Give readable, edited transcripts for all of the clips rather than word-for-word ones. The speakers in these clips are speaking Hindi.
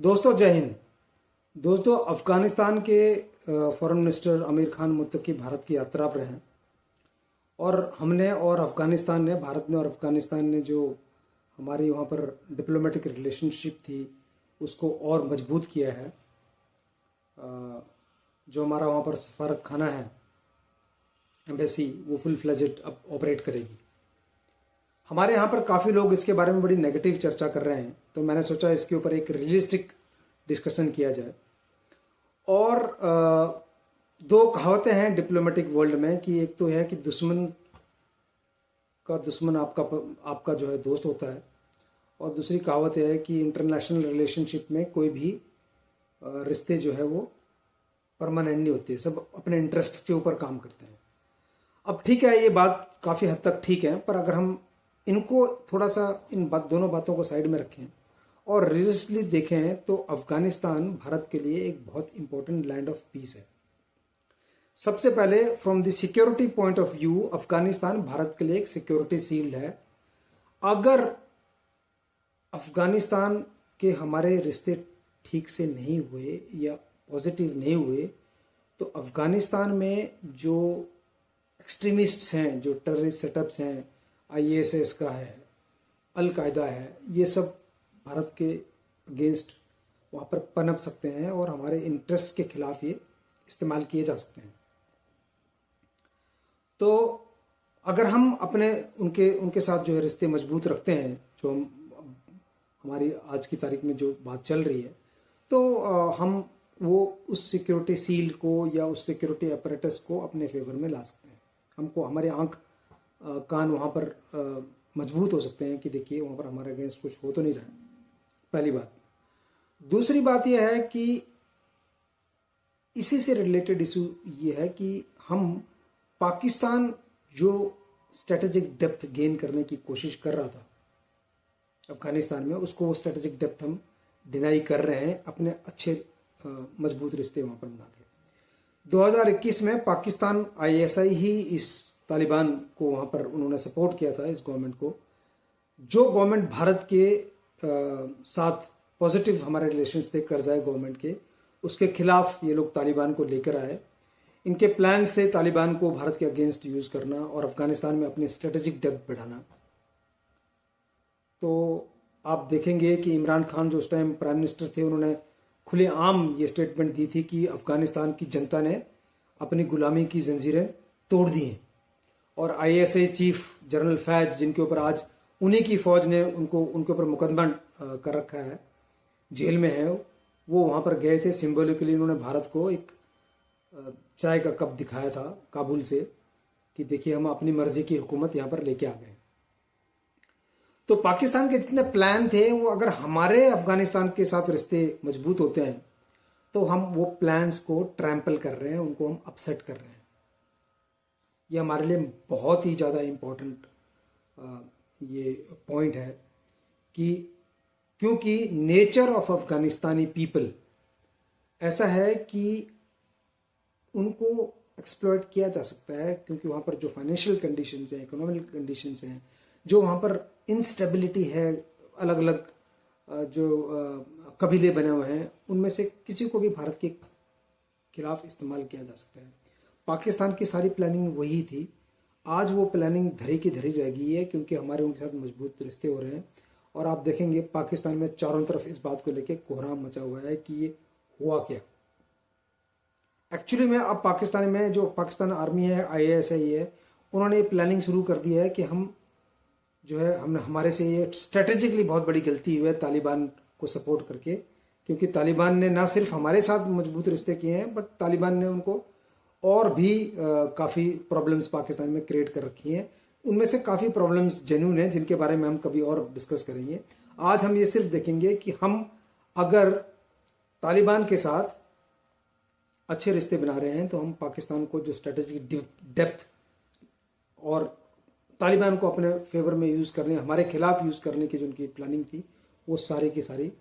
दोस्तों जय हिंद। दोस्तों अफगानिस्तान के फॉरेन मिनिस्टर आमिर खान मुत्तकी भारत की यात्रा पर हैं और हमने और अफगानिस्तान ने भारत ने और अफगानिस्तान ने जो हमारी वहाँ पर डिप्लोमेटिक रिलेशनशिप थी उसको और मजबूत किया है। जो हमारा वहाँ पर सफारत खाना है, एम्बेसी, वो फुल फ्लेजेड अब ऑपरेट करेगी। हमारे यहाँ पर काफ़ी लोग इसके बारे में बड़ी नेगेटिव चर्चा कर रहे हैं, तो मैंने सोचा इसके ऊपर एक रियलिस्टिक डिस्कशन किया जाए। और दो कहावतें हैं डिप्लोमेटिक वर्ल्ड में कि एक तो है कि दुश्मन का दुश्मन आपका जो है दोस्त होता है, और दूसरी कहावत है कि इंटरनेशनल रिलेशनशिप में कोई भी रिश्ते जो है वो परमानेंट नहीं होते, सब अपने इंटरेस्ट के ऊपर काम करते हैं। अब ठीक है, ये बात काफ़ी हद तक ठीक है, पर अगर हम इनको थोड़ा सा दोनों बातों को साइड में रखें और रियलिस्टली देखें तो अफगानिस्तान भारत के लिए एक बहुत इंपॉर्टेंट लैंड ऑफ पीस है। सबसे पहले from the security point of view Afghanistan Bharat के लिए एक सिक्योरिटी शील्ड है। अगर अफगानिस्तान के हमारे रिश्ते ठीक से नहीं हुए या पॉजिटिव नहीं हुए तो अफगानिस्तान में जो एक्सट्रीमिस्ट्स हैं, जो टेररिस्ट सेटअप्स हैं, आईएसआईएस का है, अल कायदा है, ये सब भारत के अगेंस्ट वहाँ पर पनप सकते हैं और हमारे इंटरेस्ट के खिलाफ ये इस्तेमाल किए जा सकते हैं। तो अगर हम अपने उनके साथ जो है रिश्ते मजबूत रखते हैं, जो हमारी आज की तारीख में जो बात चल रही है, तो हम वो उस सिक्योरिटी शील्ड को या उस सिक्योरिटी अपरेटस को अपने फेवर में ला सकते हैं। हमको हमारे आंख कान वहाँ पर मजबूत हो सकते हैं कि देखिए वहाँ पर हमारे अगेंस्ट कुछ हो तो नहीं रहा है, पहली बात। दूसरी बात यह है कि इसी से रिलेटेड इशू ये है कि हम पाकिस्तान जो स्ट्रेटेजिक डेप्थ गेन करने की कोशिश कर रहा था अफगानिस्तान में, उसको वो स्ट्रेटेजिक डेप्थ हम डिनाई कर रहे हैं अपने अच्छे मजबूत रिश्ते वहाँ पर बना के। 2021 में पाकिस्तान आईएसआई ही इस तालिबान को वहाँ पर उन्होंने सपोर्ट किया था, इस गवर्नमेंट को। जो गवर्नमेंट भारत के साथ पॉजिटिव हमारे रिलेशंस थे करजाई गवर्नमेंट के, उसके खिलाफ ये लोग तालिबान को लेकर आए। इनके प्लान्स थे तालिबान को भारत के अगेंस्ट यूज करना और अफगानिस्तान में अपनी स्ट्रेटेजिक डेप्थ बढ़ाना। तो आप देखेंगे कि इमरान खान जो उस टाइम प्राइम मिनिस्टर थे, उन्होंने खुलेआम ये स्टेटमेंट दी थी कि अफगानिस्तान की जनता ने अपनी गुलामी की जंजीरें तोड़ दी हैं। और आईएसआई चीफ जनरल फैज, जिनके ऊपर आज उन्हीं की फौज ने उनके ऊपर मुकदमा कर रखा है, जेल में है, वो वहाँ पर गए थे। सिंबॉलिकली उन्होंने भारत को एक चाय का कप दिखाया था काबुल से कि देखिए हम अपनी मर्जी की हुकूमत यहाँ पर लेके आ गए। तो पाकिस्तान के जितने प्लान थे वो अगर हमारे अफगानिस्तान के साथ रिश्ते मजबूत होते हैं तो हम वो प्लान्स को ट्रैम्पल कर रहे हैं, उनको हम अपसेट कर रहे हैं। ये हमारे लिए बहुत ही ज़्यादा इम्पोर्टेंट ये पॉइंट है कि क्योंकि नेचर ऑफ अफगानिस्तानी पीपल ऐसा है कि उनको एक्सप्लॉइट किया जा सकता है, क्योंकि वहाँ पर जो फाइनेंशियल कंडीशंस हैं, इकोनॉमिक कंडीशंस हैं, जो वहाँ पर इंस्टेबिलिटी है, अलग अलग जो कबीले बने हुए हैं, उनमें से किसी को भी भारत के खिलाफ इस्तेमाल किया जा सकता है। पाकिस्तान की सारी प्लानिंग वही थी। आज वो प्लानिंग धरी की धरी रह गई है, क्योंकि हमारे उनके साथ मजबूत रिश्ते हो रहे हैं। और आप देखेंगे पाकिस्तान में चारों तरफ इस बात को लेकर कोहराम मचा हुआ है कि ये हुआ क्या एक्चुअली में। अब पाकिस्तान में जो पाकिस्तान आर्मी है, आईएसआई है, उन्होंने ये प्लानिंग शुरू कर दी है कि हम जो है हमारे से ये स्ट्रेटेजिकली बहुत बड़ी गलती हुई है तालिबान को सपोर्ट करके, क्योंकि तालिबान ने ना सिर्फ हमारे साथ मजबूत रिश्ते किए हैं, बट तालिबान ने उनको और भी काफ़ी प्रॉब्लम्स पाकिस्तान में क्रिएट कर रखी हैं। उनमें से काफ़ी प्रॉब्लम्स जेन्युइन हैं, जिनके बारे में हम कभी और डिस्कस करेंगे। आज हम ये सिर्फ देखेंगे कि हम अगर तालिबान के साथ अच्छे रिश्ते बना रहे हैं तो हम पाकिस्तान को जो स्ट्रेटेजिक डेप्थ और तालिबान को अपने फेवर में यूज़ करने, हमारे खिलाफ यूज़ करने की जो उनकी प्लानिंग थी, वो सारी की सारी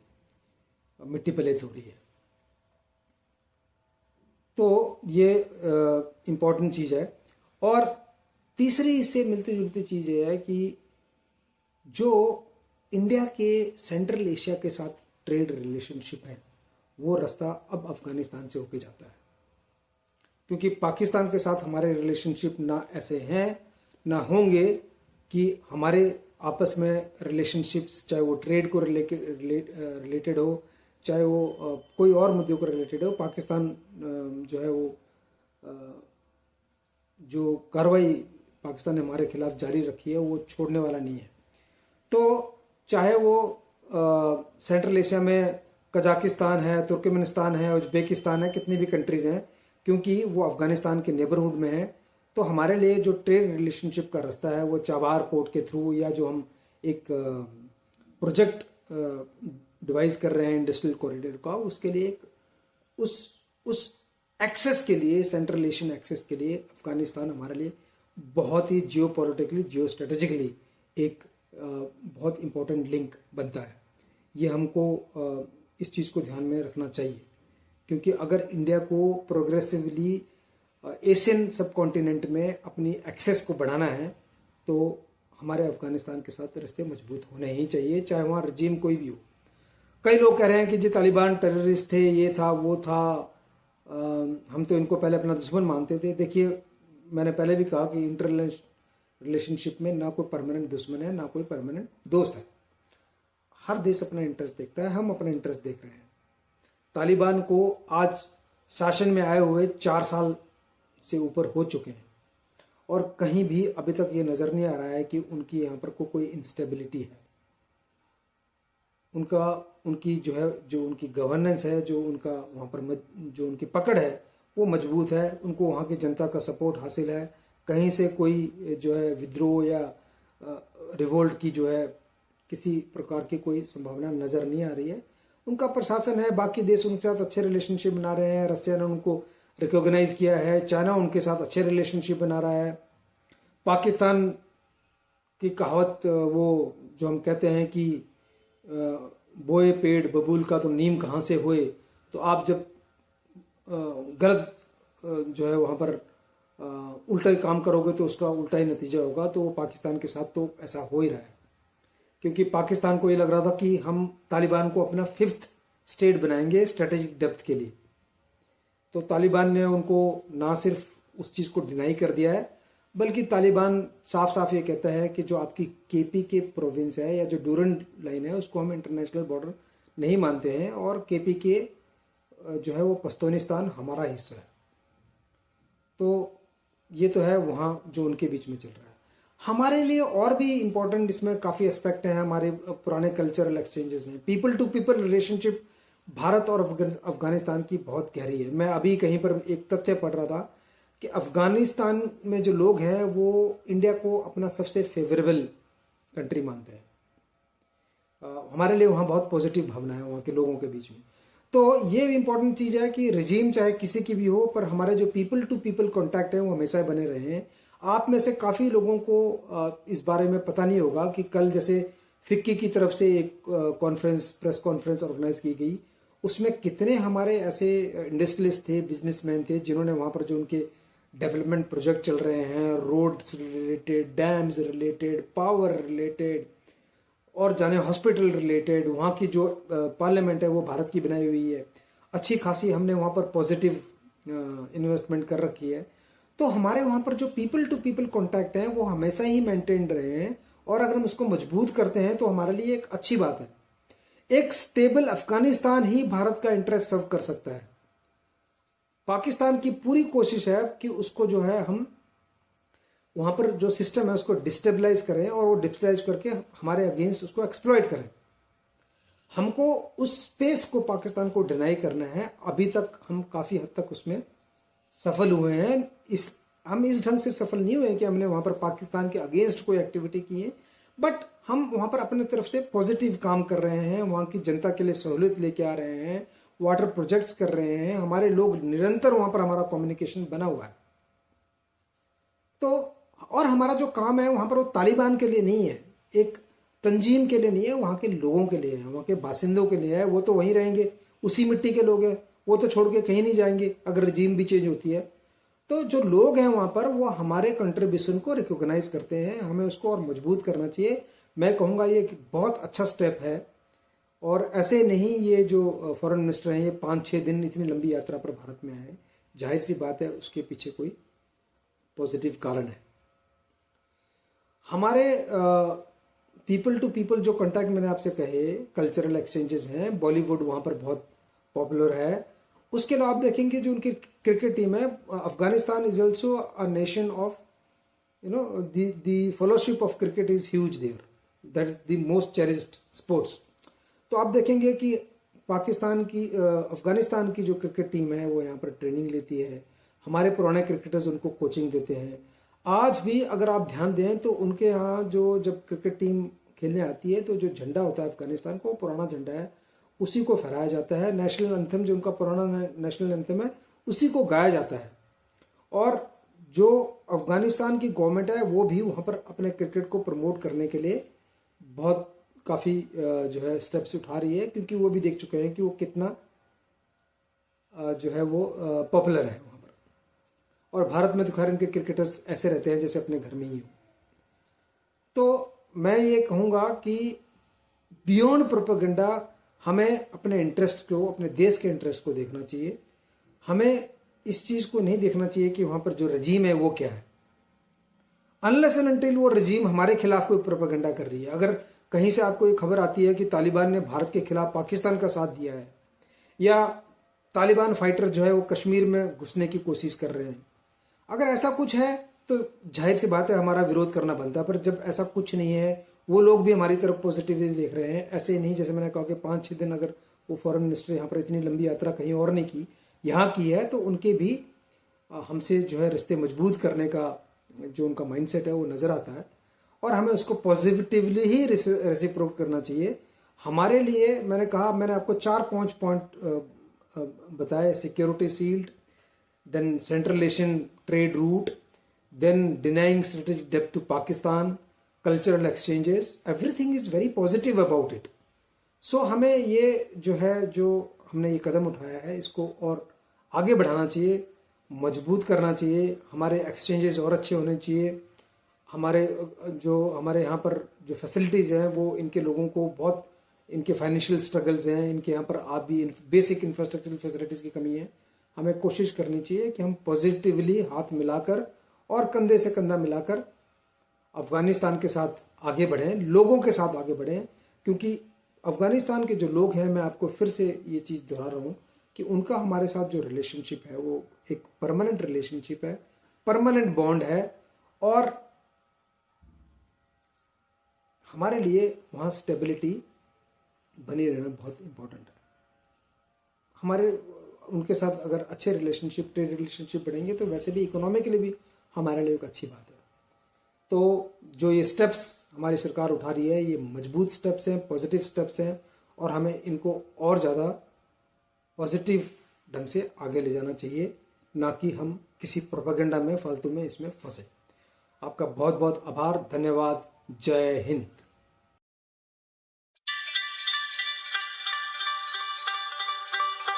मिट्टी पे लेत हो रही है। तो ये इम्पॉर्टेंट चीज़ है। और तीसरी इससे मिलती जुलती चीज़ ये है कि जो इंडिया के सेंट्रल एशिया के साथ ट्रेड रिलेशनशिप है वो रास्ता अब अफगानिस्तान से होके जाता है, क्योंकि पाकिस्तान के साथ हमारे रिलेशनशिप ना ऐसे हैं ना होंगे कि हमारे आपस में रिलेशनशिप्स, चाहे वो ट्रेड को रिलेटेड हो, चाहे वो कोई और मुद्दों को रिलेटेड हो, पाकिस्तान जो है वो जो कार्रवाई पाकिस्तान ने हमारे खिलाफ जारी रखी है वो छोड़ने वाला नहीं है। तो चाहे वो सेंट्रल एशिया में कजाकिस्तान है, तुर्कमेनिस्तान है, उज्बेकिस्तान है, कितनी भी कंट्रीज हैं, क्योंकि वो अफगानिस्तान के नेबरहुड में है, तो हमारे लिए जो ट्रेड रिलेशनशिप का रास्ता है वो चाबार पोर्ट के थ्रू, या जो हम एक प्रोजेक्ट डिवाइस कर रहे हैं इंडस्ट्रियल कॉरिडोर का, उसके लिए उस एक्सेस के लिए, सेंट्रल एशियन एक्सेस के लिए अफगानिस्तान हमारे लिए बहुत ही जियो पॉलिटिकली, जियो स्ट्रेटेजिकली एक बहुत इंपॉर्टेंट लिंक बनता है। ये हमको इस चीज़ को ध्यान में रखना चाहिए, क्योंकि अगर इंडिया को प्रोग्रेसिवली एशियन सब कॉन्टिनेंट में अपनी एक्सेस को बढ़ाना है तो हमारे अफगानिस्तान के साथ रिश्ते मजबूत होने ही चाहिए, चाहे वहाँ रजीम कोई भी हो। कई लोग कह रहे हैं कि जी तालिबान टेररिस्ट थे, ये था वो था, हम तो इनको पहले अपना दुश्मन मानते थे। देखिए, मैंने पहले भी कहा कि इंटर रिलेशनशिप में ना कोई परमानेंट दुश्मन है ना कोई परमानेंट दोस्त है। हर देश अपना इंटरेस्ट देखता है, हम अपना इंटरेस्ट देख रहे हैं। तालिबान को आज शासन में आए हुए 4 साल से ऊपर हो चुके हैं और कहीं भी अभी तक ये नज़र नहीं आ रहा है कि उनकी यहाँ पर कोई इंस्टेबिलिटी है। उनकी जो है, जो उनकी गवर्नेंस है, जो उनका वहाँ पर जो उनकी पकड़ है वो मजबूत है। उनको वहाँ की जनता का सपोर्ट हासिल है। कहीं से कोई जो है विद्रोह या रिवोल्ट की जो है किसी प्रकार की कोई संभावना नज़र नहीं आ रही है। उनका प्रशासन है, बाकी देश उनके साथ अच्छे रिलेशनशिप बना रहे हैं। रशिया ने उनको रिकॉग्नाइज किया है, चाइना उनके साथ अच्छे रिलेशनशिप बना रहा है। पाकिस्तान की कहावत वो जो हम कहते हैं कि बोए पेड़ बबूल का तो नीम कहाँ से हुए, तो आप जब गलत जो है वहाँ पर उल्टा काम करोगे तो उसका उल्टा ही नतीजा होगा। तो वो पाकिस्तान के साथ तो ऐसा हो ही रहा है, क्योंकि पाकिस्तान को ये लग रहा था कि हम तालिबान को अपना 5th स्टेट बनाएंगे स्ट्रेटेजिक डेप्थ के लिए। तो तालिबान ने उनको ना सिर्फ उस चीज़ को डिनाई कर दिया है, बल्कि तालिबान साफ साफ ये कहता है कि जो आपकी केपी के प्रोविंस है या जो डूरंड लाइन है उसको हम इंटरनेशनल बॉर्डर नहीं मानते हैं, और केपी के जो है वो पश्तूनिस्तान हमारा हिस्सा है। तो ये तो है वहाँ जो उनके बीच में चल रहा है। हमारे लिए और भी इम्पोर्टेंट इसमें काफ़ी एस्पेक्ट हैं। हमारे पुराने कल्चरल एक्सचेंजेस हैं, people to people relationship Bharat और अफगानिस्तान की बहुत गहरी है। मैं अभी कहीं पर एक तथ्य पढ़ रहा था कि अफगानिस्तान में जो लोग हैं वो इंडिया को अपना सबसे फेवरेबल कंट्री मानते हैं। हमारे लिए वहाँ बहुत पॉजिटिव भावना है वहाँ के लोगों के बीच में। तो ये इम्पोर्टेंट चीज़ है कि रिजीम चाहे किसी की भी हो, पर हमारे जो पीपल टू पीपल कॉन्टैक्ट हैं वो हमेशा बने रहे हैं। आप में से काफ़ी लोगों को इस बारे में पता नहीं होगा कि कल जैसे फिक्की की तरफ से एक प्रेस कॉन्फ्रेंस ऑर्गेनाइज की गई, उसमें कितने हमारे ऐसे इंडस्ट्रियलिस्ट थे, बिजनेसमैन थे, जिन्होंने वहाँ पर जो उनके डेवलपमेंट प्रोजेक्ट चल रहे हैं, roads related, dams related, power related, और जाने हॉस्पिटल रिलेटेड, वहाँ की जो पार्लियामेंट है वो भारत की बनाई हुई है। अच्छी खासी हमने वहाँ पर पॉजिटिव इन्वेस्टमेंट कर रखी है। तो हमारे वहाँ पर जो पीपल टू पीपल कॉन्टैक्ट हैं वो हमेशा ही मेंटेन रहे हैं, और अगर हम उसको मजबूत करते हैं तो हमारे लिए एक अच्छी बात है। एक स्टेबल अफगानिस्तान ही भारत का इंटरेस्ट सर्व कर सकता है। पाकिस्तान की पूरी कोशिश है कि उसको जो है हम वहां पर जो सिस्टम है उसको डिस्टेबलाइज करें, और वो डिस्टेबलाइज करके हमारे अगेंस्ट उसको एक्सप्लॉइट करें। हमको उस स्पेस को पाकिस्तान को डिनाई करना है। अभी तक हम काफी हद तक उसमें सफल हुए हैं। हम इस ढंग से सफल नहीं हुए कि हमने वहां पर पाकिस्तान के अगेंस्ट कोई एक्टिविटी की है, बट हम वहां पर अपने तरफ से पॉजिटिव काम कर रहे हैं। वहां की जनता के लिए सहूलियत लेके आ रहे हैं, वाटर प्रोजेक्ट्स कर रहे हैं। हमारे लोग निरंतर वहां पर, हमारा कम्युनिकेशन बना हुआ है। तो और हमारा जो काम है वहां पर वो तालिबान के लिए नहीं है, एक तंजीम के लिए नहीं है, वहां के लोगों के लिए है, वहां के बासिंदों के लिए है। वो तो वहीं रहेंगे, उसी मिट्टी के लोग हैं, वो तो छोड़ के कहीं नहीं जाएंगे अगर रजीम भी चेंज होती है। तो जो लोग हैं वहां पर वो हमारे कंट्रीब्यूशन को रिकॉग्नाइज करते हैं, हमें उसको और मजबूत करना चाहिए। मैं कहूँगा ये एक बहुत अच्छा स्टेप है, और ऐसे नहीं ये जो फॉरेन मिनिस्टर हैं ये 5-6 दिन इतनी लंबी यात्रा पर भारत में आए, जाहिर सी बात है उसके पीछे कोई पॉजिटिव कारण है। हमारे पीपल टू पीपल जो कांटेक्ट मैंने आपसे कहे, कल्चरल एक्सचेंजेस हैं, बॉलीवुड वहाँ पर बहुत पॉपुलर है। उसके अलावा आप देखेंगे जो उनकी क्रिकेट टीम है, Afghanistan is also a nation of the fellowship of cricket is huge there, that is the most cherished sports. तो आप देखेंगे कि पाकिस्तान की अफगानिस्तान की जो क्रिकेट टीम है वो यहाँ पर ट्रेनिंग लेती है, हमारे पुराने क्रिकेटर्स उनको कोचिंग देते हैं। आज भी अगर आप ध्यान दें तो उनके यहाँ जो जब क्रिकेट टीम खेलने आती है तो जो झंडा होता है अफगानिस्तान का, वो पुराना झंडा है, उसी को फहराया जाता है। नेशनल एंथम जो उनका पुराना नेशनल एंथम है उसी को गाया जाता है। और जो अफगानिस्तान की गवर्नमेंट है वो भी वहाँ पर अपने क्रिकेट को प्रमोट करने के लिए बहुत काफ़ी जो है स्टेप्स उठा रही है, क्योंकि वो भी देख चुके हैं कि वो कितना जो है वो पॉपुलर है वहाँ पर। और भारत में तो खैर इनके क्रिकेटर्स ऐसे रहते हैं जैसे अपने घर में ही हो। तो मैं ये कहूँगा कि बियॉन्ड प्रोपेगेंडा हमें अपने इंटरेस्ट को, अपने देश के इंटरेस्ट को देखना चाहिए। हमें इस चीज़ को नहीं देखना चाहिए कि वहाँ पर जो रजीम है वो क्या है, अनलेस एंड अनटिल वो रजीम हमारे खिलाफ कोई प्रोपेगेंडा कर रही है। अगर कहीं से आपको एक खबर आती है कि तालिबान ने भारत के खिलाफ पाकिस्तान का साथ दिया है, या तालिबान फाइटर जो है वो कश्मीर में घुसने की कोशिश कर रहे हैं, अगर ऐसा कुछ है तो जाहिर सी बात है हमारा विरोध करना बनता है। पर जब ऐसा कुछ नहीं है, वो लोग भी हमारी तरफ पॉजिटिवली देख रहे हैं। ऐसे ही नहीं, जैसे मैंने कहा कि 5-6 दिन अगर वो फॉरेन मिनिस्टर यहाँ पर इतनी लंबी यात्रा कहीं और नहीं की, यहाँ की है, तो उनके भी हमसे जो है रिश्ते मजबूत करने का जो उनका माइंडसेट है वो नज़र आता है। और हमें उसको पॉजिटिवली ही रेसिप्रोक करना चाहिए। हमारे लिए मैंने कहा, मैंने आपको 4-5 पॉइंट बताए, security sealed, then central Asian trade route, then denying strategic depth to Pakistan, cultural exchanges, everything is very positive about it. So हमें ये जो है, जो हमने ये कदम उठाया है, इसको और आगे बढ़ाना चाहिए, मजबूत करना चाहिए। हमारे एक्सचेंजेस और अच्छे होने चाहिए। हमारे यहाँ पर जो फैसिलिटीज़ हैं वो इनके लोगों को बहुत, इनके फाइनेंशियल स्ट्रगल्स हैं, इनके यहाँ पर आप भी बेसिक इंफ्रास्ट्रक्चरल फैसिलिटीज़ की कमी है। हमें कोशिश करनी चाहिए कि हम पॉजिटिवली हाथ मिलाकर और कंधे से कंधा मिलाकर अफगानिस्तान के साथ आगे बढ़ें, लोगों के साथ आगे बढ़ें। क्योंकि अफगानिस्तान के जो लोग हैं, मैं आपको फिर से ये चीज़ दोहरा रहा हूँ कि उनका हमारे साथ जो रिलेशनशिप है वो एक परमानेंट रिलेशनशिप है, परमानेंट बॉन्ड है। और हमारे लिए वहाँ स्टेबिलिटी बनी रहना बहुत इम्पोर्टेंट है। हमारे उनके साथ अगर अच्छे रिलेशनशिप, ट्रेड रिलेशनशिप बढ़ेंगे तो वैसे भी इकोनॉमिकली भी हमारे लिए एक अच्छी बात है। तो जो ये स्टेप्स हमारी सरकार उठा रही है, ये मजबूत स्टेप्स हैं, पॉजिटिव स्टेप्स हैं, और हमें इनको और ज़्यादा पॉजिटिव ढंग से आगे ले जाना चाहिए, ना कि हम किसी प्रोपेगेंडा में, फालतू में इसमें फंसे। आपका बहुत बहुत आभार, धन्यवाद, जय हिंद।